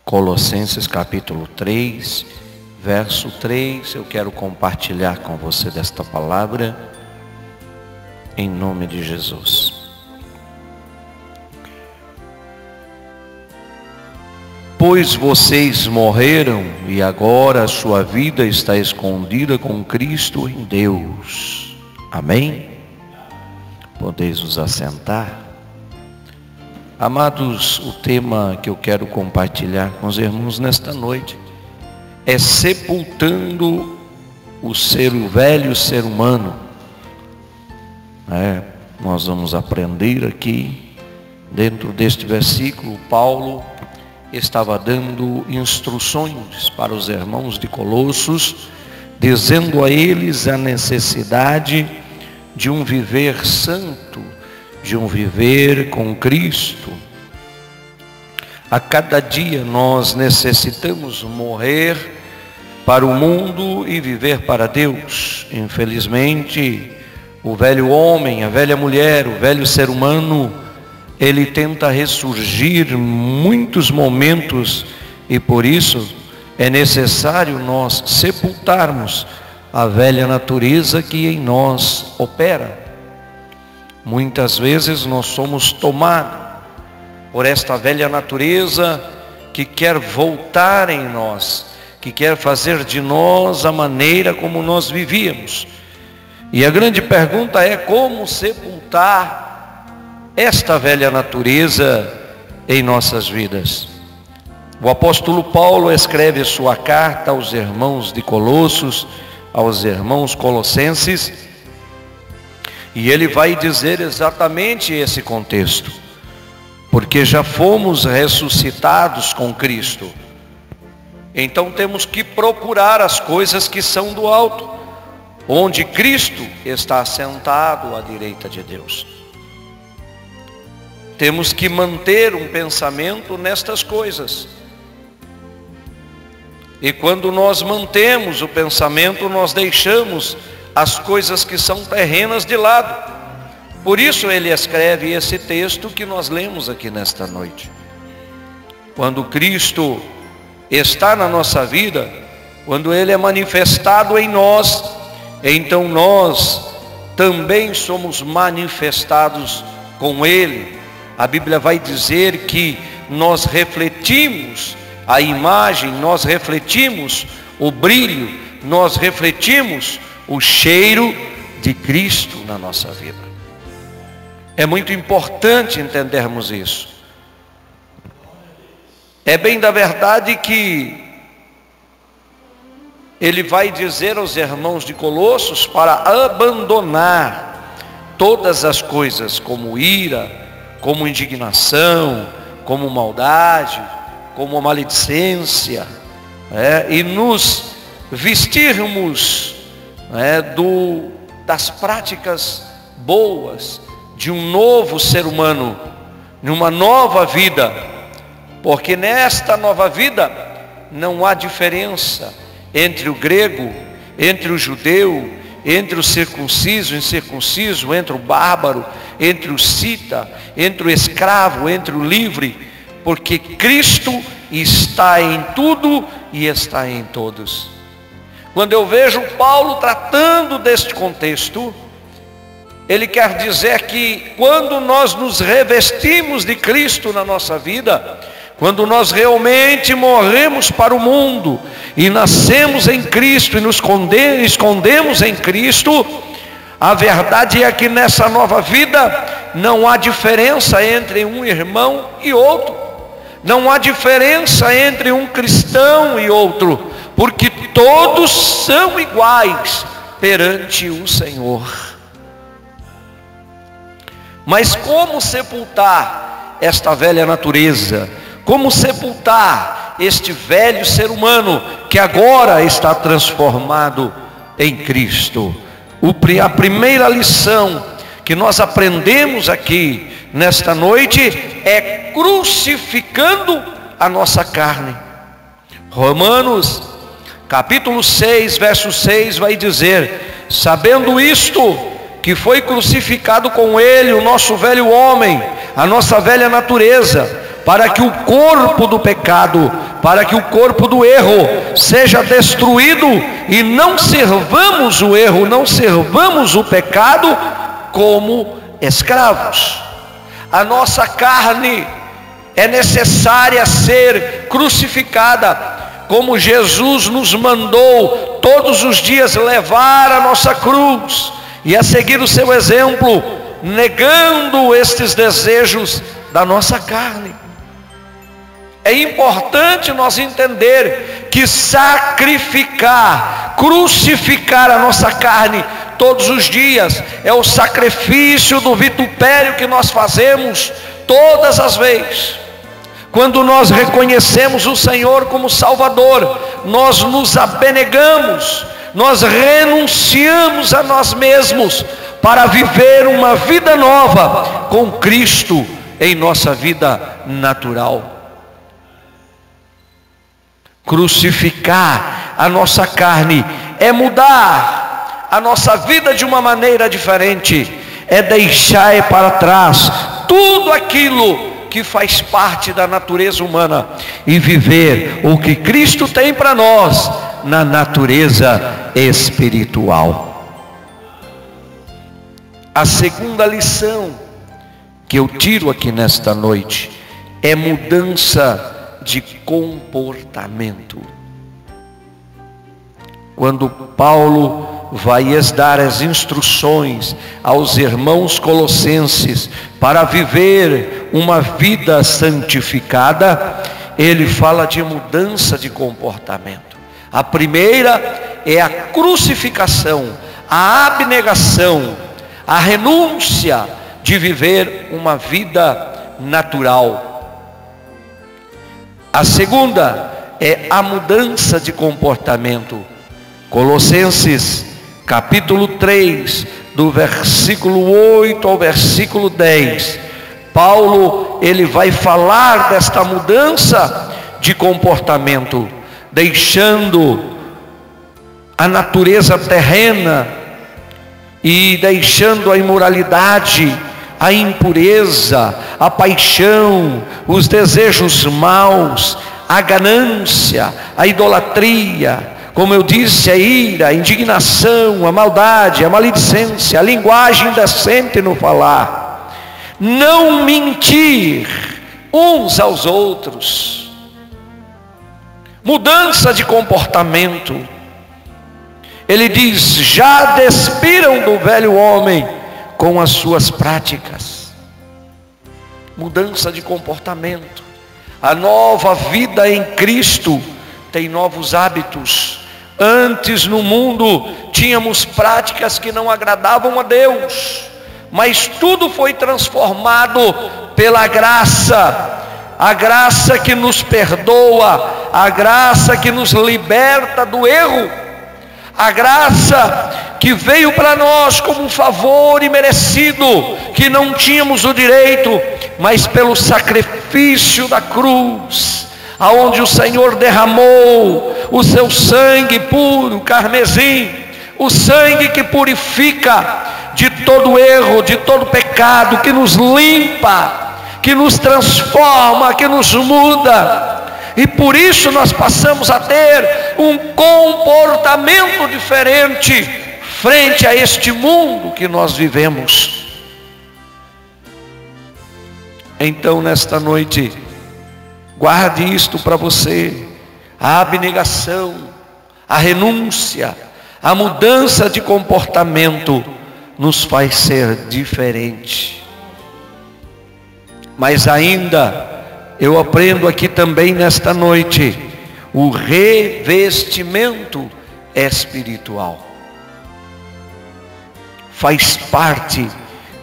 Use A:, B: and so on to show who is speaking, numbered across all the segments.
A: Colossenses capítulo 3, verso 3, eu quero compartilhar com você desta palavra, em nome de Jesus. Pois vocês morreram e agora a sua vida está escondida com Cristo em Deus. Amém? Podeis vos assentar. Amados, o tema que eu quero compartilhar com os irmãos nesta noite é sepultando o velho ser humano. Nós vamos aprender aqui, dentro deste versículo, Paulo estava dando instruções para os irmãos de Colossos, dizendo a eles a necessidade de um viver santo, de um viver com Cristo. A cada dia nós necessitamos morrer para o mundo e viver para Deus. Infelizmente, o velho homem, a velha mulher, o velho ser humano, ele tenta ressurgir em muitos momentos, e por isso é necessário nós sepultarmos a velha natureza que em nós opera. Muitas vezes nós somos tomados por esta velha natureza que quer voltar em nós, que quer fazer de nós a maneira como nós vivíamos. E a grande pergunta é como sepultar esta velha natureza em nossas vidas. O apóstolo Paulo escreve sua carta aos irmãos de Colossos, aos irmãos colossenses, e ele vai dizer exatamente esse contexto, porque já fomos ressuscitados com Cristo, então temos que procurar as coisas que são do alto, onde Cristo está assentado à direita de Deus. Temos que manter um pensamento nestas coisas. E quando nós mantemos o pensamento, nós deixamos as coisas que são terrenas de lado. Por isso ele escreve esse texto que nós lemos aqui nesta noite. Quando Cristo está na nossa vida, quando Ele é manifestado em nós, então nós também somos manifestados com Ele. A Bíblia vai dizer que nós refletimos a imagem, nós refletimos o brilho, nós refletimos o cheiro de Cristo na nossa vida. É muito importante entendermos isso. É bem da verdade que ele vai dizer aos irmãos de Colossos para abandonar todas as coisas, como ira, como indignação, como maldade, como maledicência, e nos vestirmos das práticas boas de um novo ser humano, de uma nova vida, porque nesta nova vida não há diferença entre o grego, entre o judeu, entre o circunciso e incircunciso, entre o bárbaro, entre o cita, entre o escravo, entre o livre, porque Cristo está em tudo e está em todos. Quando eu vejo Paulo tratando deste contexto, ele quer dizer que quando nós nos revestimos de Cristo na nossa vida, quando nós realmente morremos para o mundo e nascemos em Cristo e nos escondemos em Cristo, a verdade é que nessa nova vida não há diferença entre um irmão e outro, não há diferença entre um cristão e outro, porque todos são iguais perante o Senhor. Mas como sepultar esta velha natureza? Como sepultar este velho ser humano que agora está transformado em Cristo? A primeira lição que nós aprendemos aqui nesta noite é crucificando a nossa carne. Romanos capítulo 6, verso 6 vai dizer: sabendo isto, que foi crucificado com ele o nosso velho homem, a nossa velha natureza, para que o corpo do pecado, para que o corpo do erro seja destruído e não servamos o erro, não servamos o pecado como escravos. A nossa carne é necessária ser crucificada, como Jesus nos mandou todos os dias levar a nossa cruz e a seguir o seu exemplo, negando estes desejos da nossa carne. É importante nós entender que sacrificar, crucificar a nossa carne todos os dias é o sacrifício do vitupério que nós fazemos todas as vezes. Quando nós reconhecemos o Senhor como Salvador, nós nos abnegamos, nós renunciamos a nós mesmos para viver uma vida nova com Cristo em nossa vida natural. Crucificar a nossa carne é mudar a nossa vida de uma maneira diferente, é deixar para trás tudo aquilo que faz parte da natureza humana e viver o que Cristo tem para nós na natureza espiritual. A segunda lição que eu tiro aqui nesta noite é mudança de comportamento. Quando Paulo vai dar as instruções aos irmãos colossenses para viver uma vida santificada, ele fala de mudança de comportamento. A primeira é a crucificação, a abnegação, a renúncia de viver uma vida natural. A segunda é a mudança de comportamento. Colossenses capítulo 3, do versículo 8 ao versículo 10, Paulo, ele vai falar desta mudança de comportamento, deixando a natureza terrena e deixando a imoralidade, a impureza, a paixão, os desejos maus, a ganância, a idolatria, como eu disse, a ira, a indignação, a maldade, a maledicência, a linguagem indecente no falar, não mentir uns aos outros, mudança de comportamento. Ele diz: já despiram do velho homem com as suas práticas. Mudança de comportamento. A nova vida em Cristo tem novos hábitos. Antes no mundo tínhamos práticas que não agradavam a Deus, mas tudo foi transformado pela graça, a graça que nos perdoa, a graça que nos liberta do erro, a graça que veio para nós como um favor imerecido, que não tínhamos o direito, mas pelo sacrifício da cruz, aonde o Senhor derramou o seu sangue puro, carmesim, o sangue que purifica de todo erro, de todo pecado, que nos limpa, que nos transforma, que nos muda, e por isso nós passamos a ter um comportamento diferente frente a este mundo que nós vivemos. Então nesta noite, guarde isto para você: a abnegação, a renúncia, a mudança de comportamento nos faz ser diferente. Mas ainda eu aprendo aqui também nesta noite o revestimento espiritual. Faz parte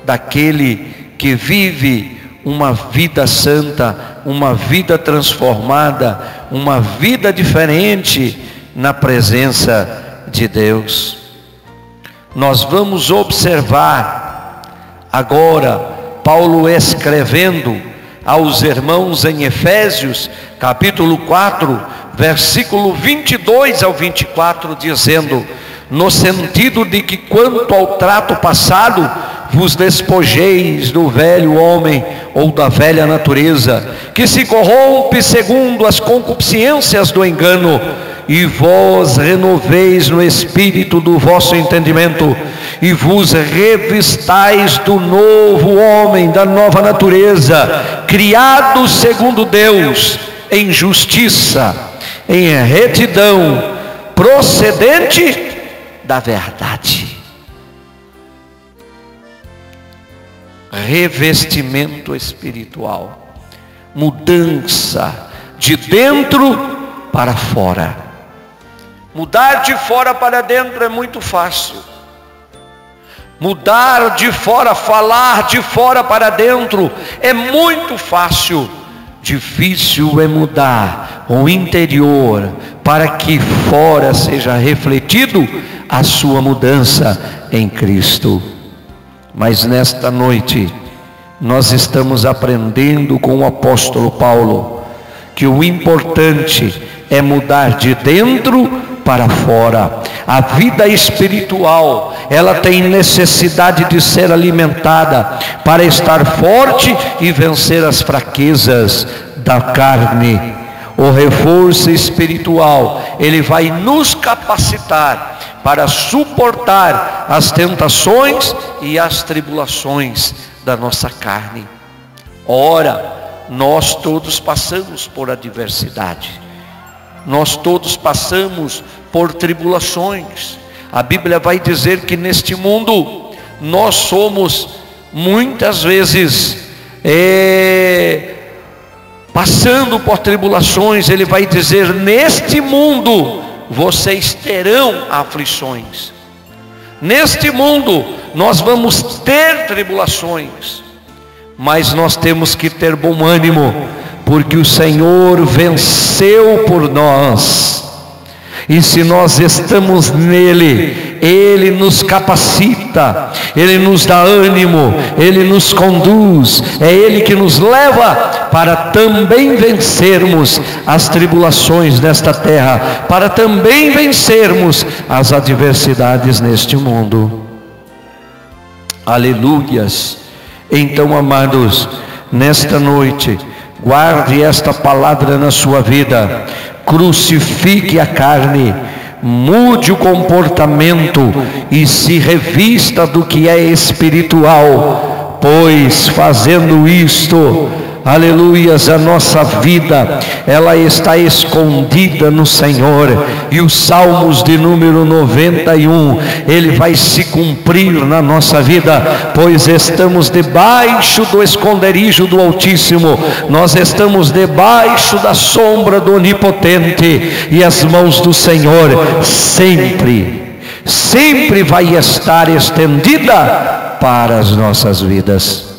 A: daquele que vive uma vida santa, uma vida transformada, uma vida diferente na presença de Deus. Nós vamos observar agora Paulo escrevendo aos irmãos em Efésios, capítulo 4, versículo 22 ao 24, dizendo: no sentido de que quanto ao trato passado, vos despojeis do velho homem ou da velha natureza, que se corrompe segundo as concupiscências do engano, e vós renoveis no espírito do vosso entendimento, e vos revistais do novo homem, da nova natureza, criado segundo Deus, em justiça, em retidão, procedente da verdade. Revestimento espiritual, mudança de dentro para fora. Mudar de fora para dentro é muito fácil. Mudar de fora, falar de fora para dentro é muito fácil. Difícil é mudar o interior para que fora seja refletido a sua mudança em Cristo. Mas nesta noite nós estamos aprendendo com o apóstolo Paulo que o importante é mudar de dentro para fora. A vida espiritual, ela tem necessidade de ser alimentada para estar forte e vencer as fraquezas da carne. O reforço espiritual, ele vai nos capacitar para suportar as tentações e as tribulações da nossa carne. Ora, nós todos passamos por adversidade. Nós todos passamos por tribulações. A Bíblia vai dizer que neste mundo nós somos muitas vezes passando por tribulações. Ele vai dizer: neste mundo vocês terão aflições. Neste mundo nós vamos ter tribulações, mas nós temos que ter bom ânimo, porque o Senhor venceu por nós. E se nós estamos nele, Ele nos capacita, Ele nos dá ânimo, Ele nos conduz, é Ele que nos leva para também vencermos as tribulações desta terra, para também vencermos as adversidades neste mundo. Aleluias! Então, amados, nesta noite, guarde esta palavra na sua vida. Crucifique a carne, mude o comportamento e se revista do que é espiritual, pois fazendo isto, aleluias, a nossa vida, ela está escondida no Senhor. E os Salmos de número 91, ele vai se cumprir na nossa vida, pois estamos debaixo do esconderijo do Altíssimo, nós estamos debaixo da sombra do Onipotente, e as mãos do Senhor sempre vai estar estendida para as nossas vidas.